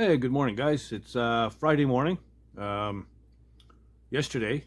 Hey, good morning, guys. It's Friday morning. Yesterday,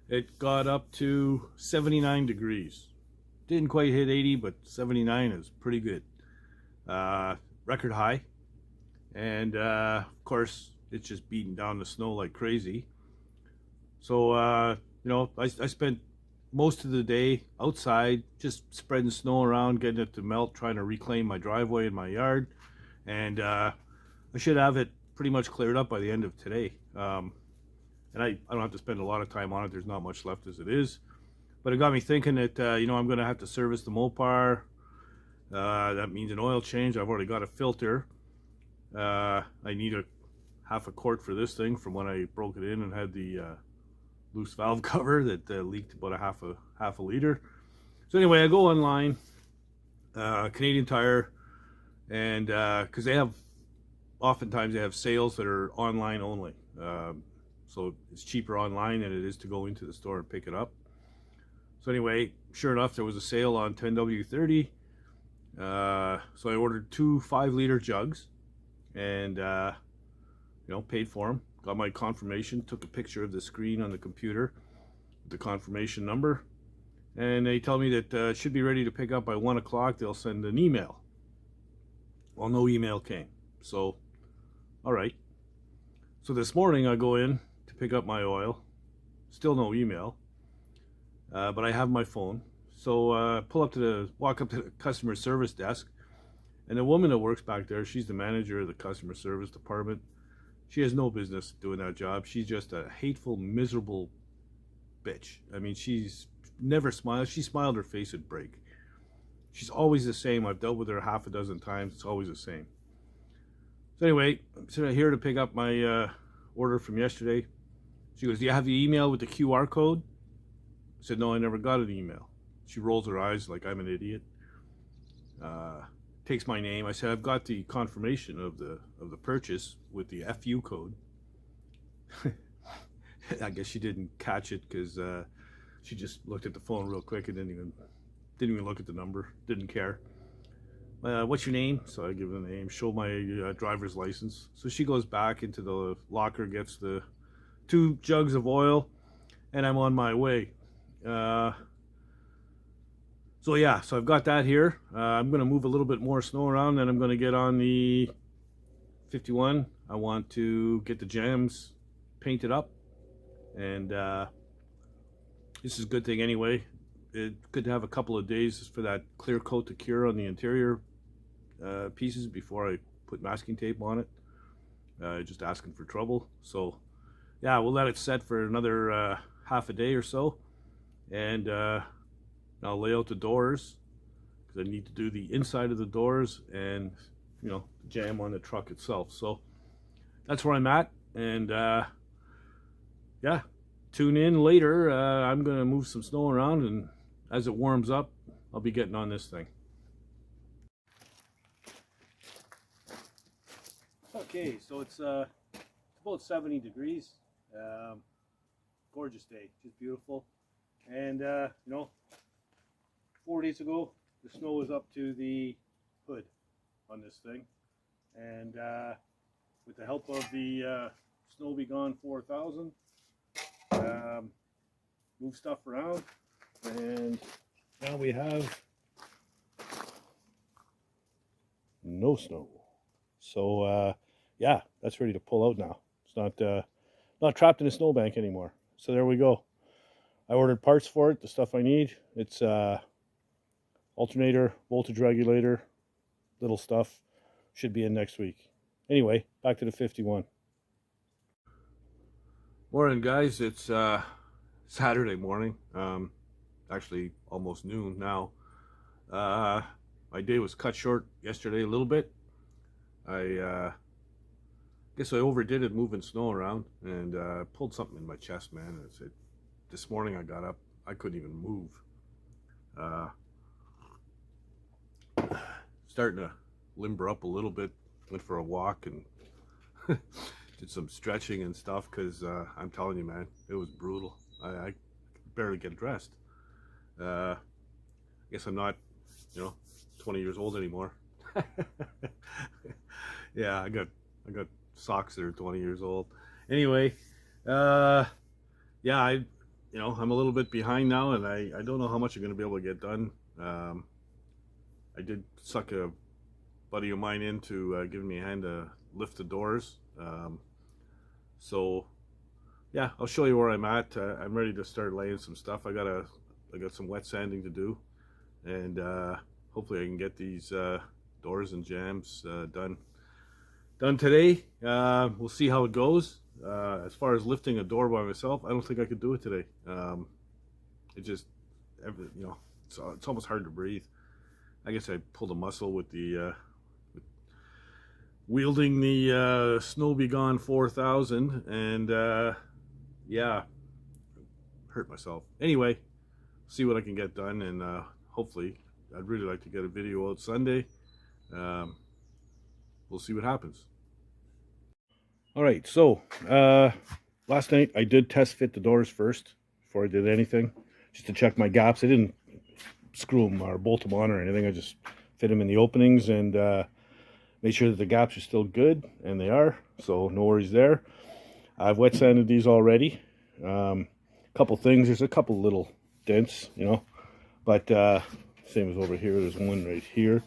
it got up to 79 degrees. Didn't quite hit 80, but 79 is pretty good. Record high. And of course, it's just beating down the snow like crazy. So, I spent most of the day outside just spreading snow around, getting it to melt, trying to reclaim my driveway and my yard. And I should have it pretty much cleared up by the end of today. And I don't have to spend a lot of time on it. There's not much left as it is. But it got me thinking that, I'm going to have to service the Mopar. That means an oil change. I've already got a filter. I need a half a quart for this thing from when I broke it in and had the loose valve cover that leaked about a half a liter. So anyway, I go online, Canadian Tire, and because oftentimes they have sales that are online only. So it's cheaper online than it is to go into the store and pick it up. So anyway, sure enough, there was a sale on 10W30. So I ordered two 5-liter jugs and, paid for them. Got my confirmation, took a picture of the screen on the computer, the confirmation number. And they tell me that it should be ready to pick up by 1 o'clock. They'll send an email. Well, no email came. So, all right. So this morning I go in to pick up my oil. Still no email. But I have my phone. So walk up to the customer service desk. And the woman that works back there, she's the manager of the customer service department. She has no business doing that job. She's just a hateful, miserable bitch. I mean, she's never smiles. She smiled, her face would break. She's always the same. I've dealt with her half a dozen times. It's always the same. So anyway, I'm sitting here to pick up my order from yesterday. She goes, "Do you have the email with the QR code?" I said, "No, I never got an email." She rolls her eyes like I'm an idiot. Takes my name. I said, "I've got the confirmation of the purchase with the FU code." I guess she didn't catch it because she just looked at the phone real quick and didn't even look at the number. Didn't care. "What's your name?" So I give her the name, show my driver's license. So she goes back into the locker, gets the 2 jugs of oil, and I'm on my way. So I've got that here. I'm going to move a little bit more snow around, then I'm going to get on the 51. I want to get the jambs painted up, and this is a good thing anyway. It could have a couple of days for that clear coat to cure on the interior pieces before I put masking tape on it. Just asking for trouble. So we'll let it set for another half a day or so, and I'll lay out the doors because I need to do the inside of the doors and jam on the truck itself. So that's where I'm at, and tune in later. I'm gonna move some snow around, and as it warms up, I'll be getting on this thing. Okay, so it's about 70 degrees. Gorgeous day, just beautiful. And 4 days ago, the snow was up to the hood on this thing, and with the help of the Snow Be Gone 4000, move stuff around, and now we have no snow. So that's ready to pull out now. It's not trapped in a snowbank anymore. So there we go. I ordered parts for it, the stuff I need. It's alternator, voltage regulator, little stuff. Should be in next week. Anyway, back to the 51. Morning, guys. It's Saturday morning. Actually almost noon now. My day was cut short yesterday a little bit. I guess I overdid it moving snow around, and pulled something in my chest, man. And this morning I got up, I couldn't even move. Starting to limber up a little bit. Went for a walk and did some stretching and stuff, because I'm telling you, man, it was brutal. I barely get dressed. I guess I'm not 20 years old anymore. Yeah, I got socks that are 20 years old. Anyway, uh, yeah, I'm a little bit behind now, and I don't know how much I'm going to be able to get done. I did suck a buddy of mine into giving me a hand to lift the doors. So yeah, I'll show you where I'm at. I'm ready to start laying some stuff. I got some wet sanding to do, and hopefully I can get these doors and jambs done today. We'll see how it goes. As far as lifting a door by myself, I don't think I could do it today. It just, you know, it's almost hard to breathe. I guess I pulled a muscle with the wielding the Snow Be Gone 4000, and yeah, hurt myself. Anyway, see what I can get done, and hopefully, I'd really like to get a video out Sunday. We'll see what happens. All right, so last night I did test fit the doors first before I did anything, just to check my gaps. I didn't screw them or bolt them on or anything. I just fit them in the openings and made sure that the gaps are still good, and they are, so no worries there. I've wet sanded these already. Couple things, there's a couple little dents, you know, but same as over here, there's one right here.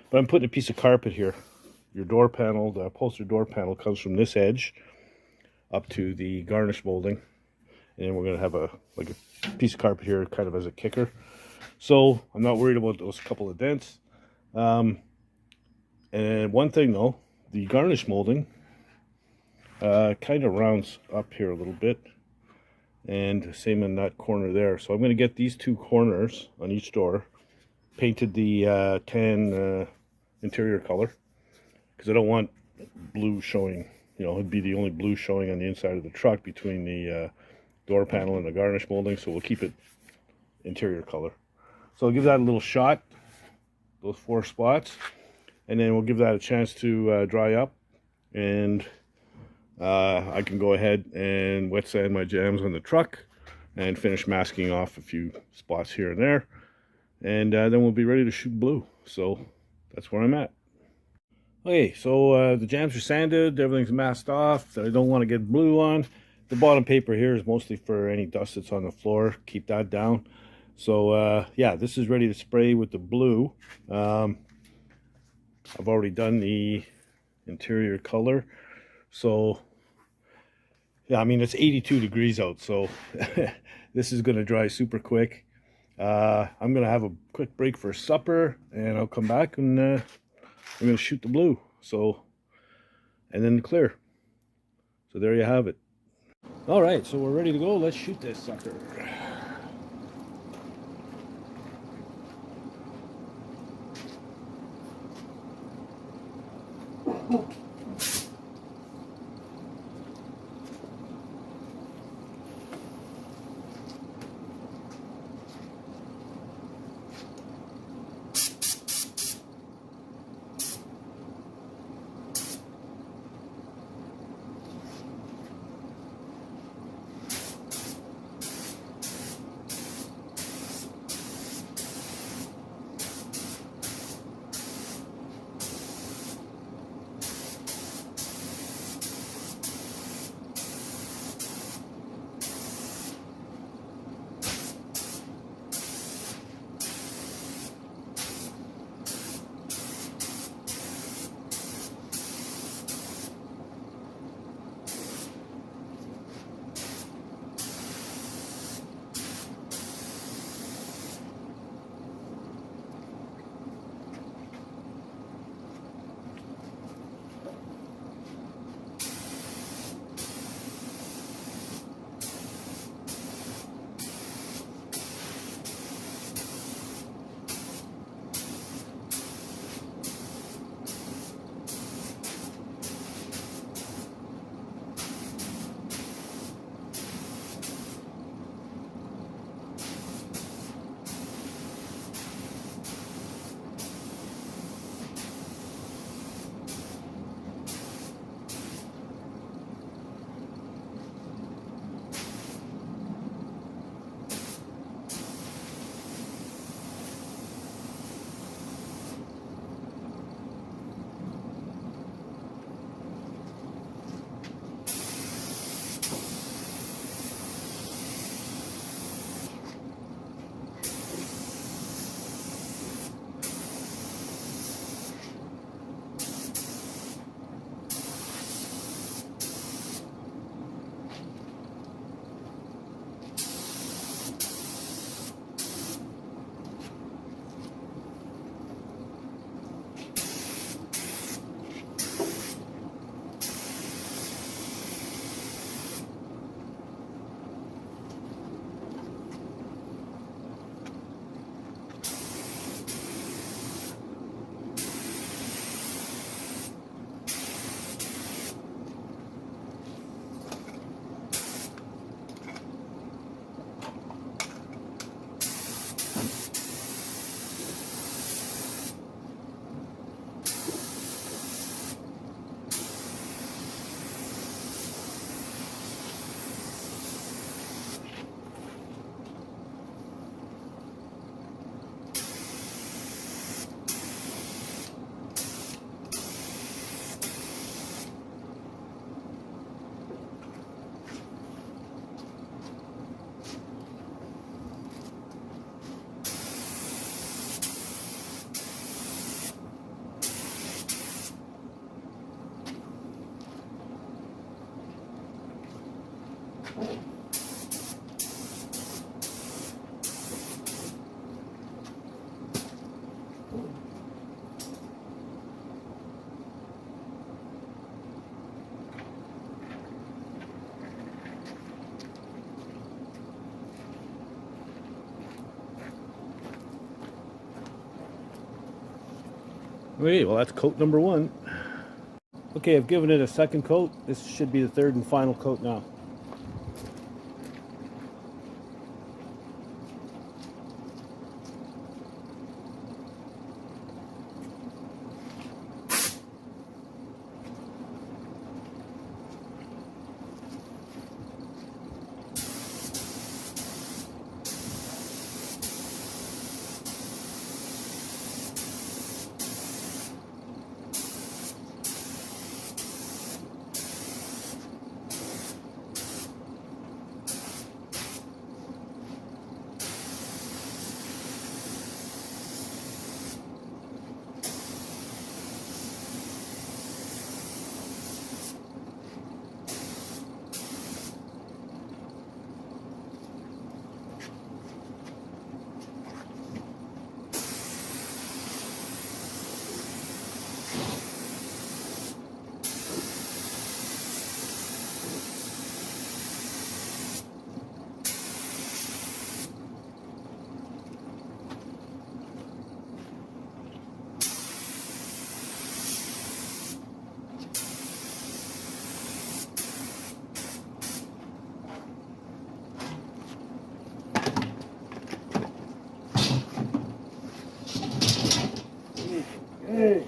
But I'm putting a piece of carpet here. Your door panel, the upholstered door panel, comes from this edge up to the garnish molding, and we're going to have a piece of carpet here kind of as a kicker. So I'm not worried about those couple of dents. And one thing though, the garnish molding kind of rounds up here a little bit, and same in that corner there. So I'm going to get these two corners on each door painted the tan interior color, because I don't want blue showing, you know, it'd be the only blue showing on the inside of the truck between the door panel and the garnish molding, so we'll keep it interior color. So I'll give that a little shot, those 4 spots, and then we'll give that a chance to dry up, and I can go ahead and wet sand my jambs on the truck and finish masking off a few spots here and there, and then we'll be ready to shoot blue. So that's where I'm at. Okay, so the jambs are sanded, everything's masked off. I don't want to get blue on. The bottom paper here is mostly for any dust that's on the floor, keep that down. So yeah, this is ready to spray with the blue. I've already done the interior color. So yeah, I mean, it's 82 degrees out, so this is going to dry super quick. I'm going to have a quick break for supper, and I'll come back and I'm going to shoot the blue, so, and then clear. So there you have it. All right, so we're ready to go. Let's shoot this sucker. Okay, well that's coat number 1. Okay, I've given it a second coat. This should be the third and final coat now. Hey.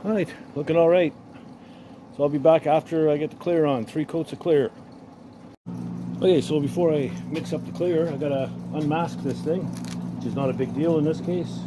Alright, looking alright. So I'll be back after I get the clear on. 3 coats of clear. Okay, so before I mix up the clear, I gotta unmask this thing, which is not a big deal in this case.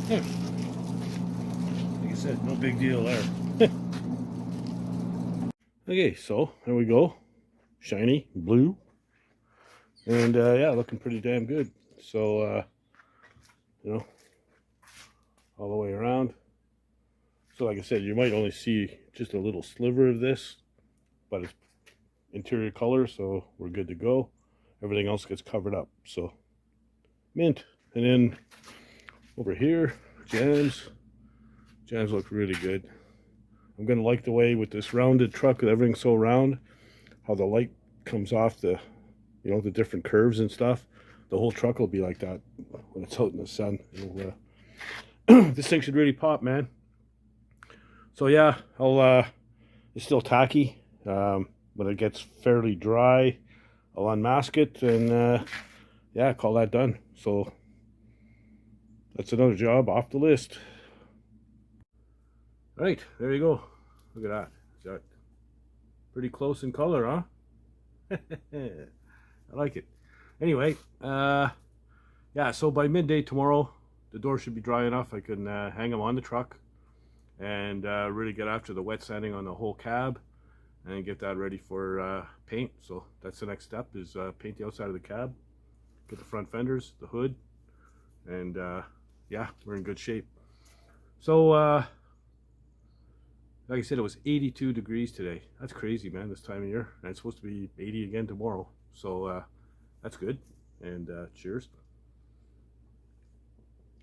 Yeah. Like I said, no big deal there. Okay, so there we go. Shiny, blue. And yeah, looking pretty damn good. So, you know, all the way around. So like I said, you might only see just a little sliver of this, but it's interior color, so we're good to go. Everything else gets covered up, so mint. And then over here, jambs look really good. I'm gonna like the way with this rounded truck with everything so round, how the light comes off the, you know, the different curves and stuff. The whole truck will be like that when it's out in the sun. This thing should really pop, man. So yeah, it's still tacky. When it gets fairly dry, I'll unmask it and yeah, call that done. So that's another job off the list. Right, there you go. Look at that. Is that pretty close in color, huh? I like it. Anyway, yeah, so by midday tomorrow, the door should be dry enough. I can hang them on the truck and really get after the wet sanding on the whole cab and get that ready for paint. So that's the next step, is paint the outside of the cab, get the front fenders, the hood, and yeah, we're in good shape. So like I said, it was 82 degrees today. That's crazy, man, this time of year. And it's supposed to be 80 again tomorrow. So that's good. And cheers.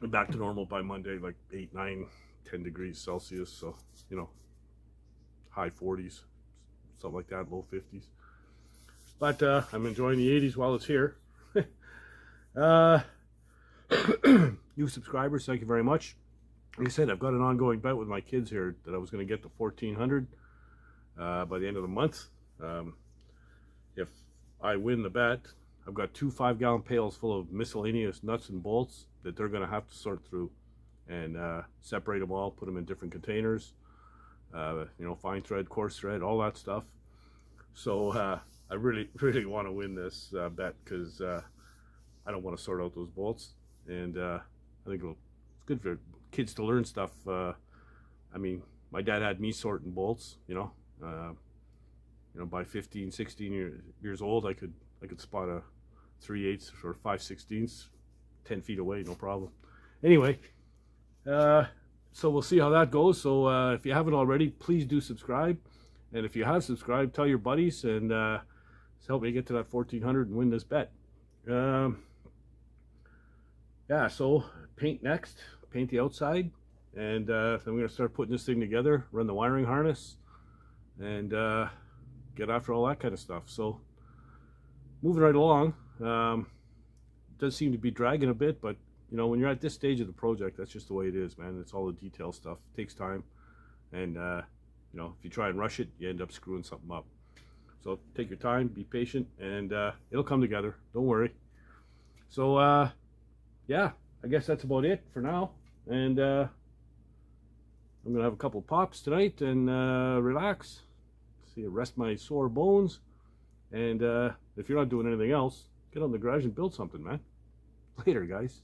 And back to normal by Monday, like 8, 9, 10 degrees Celsius. So, you know, high 40s, something like that, low 50s. But I'm enjoying the 80s while it's here. New subscribers, thank you very much. Like I said, I've got an ongoing bet with my kids here that I was going to get to 1,400 by the end of the month. If I win the bet, I've got 2 5-gallon pails full of miscellaneous nuts and bolts that they're going to have to sort through and separate them all, put them in different containers, you know, fine thread, coarse thread, all that stuff. So I really want to win this bet, because I don't want to sort out those bolts, and I think it's good for kids to learn stuff. I mean, my dad had me sorting bolts, you know, by 15, 16 years old, I could spot a 3/8 or 5/16, 10 feet away, no problem. Anyway, so we'll see how that goes. So if you haven't already, please do subscribe, and if you have subscribed, tell your buddies, and help me get to that 1,400 and win this bet. Yeah, so paint next, paint the outside, and then we're going to start putting this thing together, run the wiring harness, and get after all that kind of stuff. So moving right along. Does seem to be dragging a bit, but you know, when you're at this stage of the project, that's just the way it is, man. It's all the detail stuff. It takes time, and you know, if you try and rush it, you end up screwing something up. So take your time, be patient, and it'll come together. Don't worry. So yeah, I guess that's about it for now, and I'm gonna have a couple pops tonight and relax, rest my sore bones, and if you're not doing anything else, get out in the garage and build something, man. Later, guys.